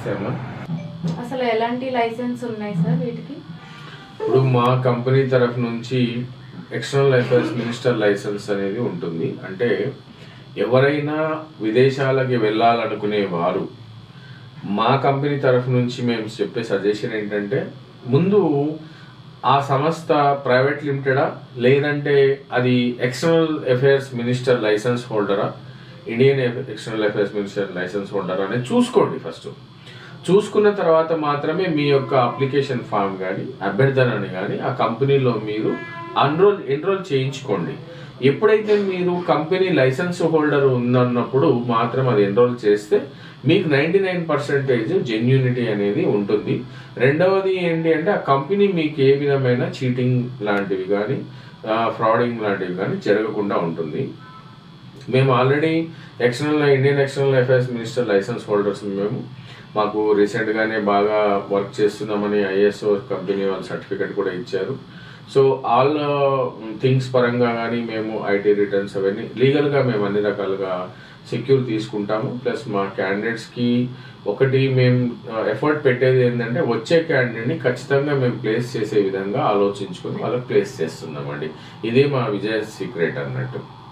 నమస్తే అమ్మా. అసలు ఎలాంటి లైసెన్స్ ఉన్నాయి సార్ వీటికి? ఇప్పుడు మా కంపెనీ తరఫు నుంచి ఎక్స్టర్నల్ అఫైర్స్ మినిస్టర్ లైసెన్స్ అనేది ఉంటుంది. అంటే ఎవరైనా విదేశాలకి వెళ్ళాలనుకునే వారు మా కంపెనీ తరఫు నుంచి మేము చెప్పే సజెషన్ ఏంటంటే, ముందు ఆ సంస్థ ప్రైవేట్ లిమిటెడా లేదంటే అది ఎక్స్టర్నల్ అఫైర్స్ మినిస్టర్ లైసెన్స్ హోల్డరా, Indian external affairs minister license హోల్డరా అనేది చూసుకోండి. ఫస్ట్ చూసుకున్న తర్వాత మాత్రమే మీ యొక్క అప్లికేషన్ ఫామ్ కానీ అభ్యర్థనని కానీ ఆ కంపెనీలో మీరు ఎన్రోల్ చేయించుకోండి. ఎప్పుడైతే మీరు కంపెనీ లైసెన్స్ హోల్డర్ ఉందన్నప్పుడు మాత్రం అది ఎన్రోల్ చేస్తే మీకు 99% జెన్యూనిటీ అనేది ఉంటుంది. రెండవది ఏంటి అంటే, ఆ కంపెనీ మీకు ఏ విధమైన చీటింగ్ లాంటివి కానీ ఫ్రాడింగ్ లాంటివి కానీ జరగకుండా ఉంటుంది. మేము already Indian external affairs minister license holders మాకు రీసెంట్గానే బాగా వర్క్ చేస్తున్నామని ఐఎస్ఓ కంపెనీ వాళ్ళు సర్టిఫికెట్ కూడా ఇచ్చారు. సో ఆల్ థింగ్స్ పరంగా కానీ మేము ఐటీ రిటర్న్స్ అవన్నీ లీగల్గా మేము అన్ని రకాలుగా సెక్యూర్ తీసుకుంటాము. ప్లస్ మా క్యాండిడేట్స్కి ఒకటి మేము ఎఫర్ట్ పెట్టేది ఏంటంటే, వచ్చే క్యాండిడేట్ని ఖచ్చితంగా మేము ప్లేస్ చేసే విధంగా ఆలోచించుకొని వాళ్ళకి ప్లేస్ చేస్తున్నామండి. ఇదే మా విజయ సీక్రెట్ అన్నట్టు.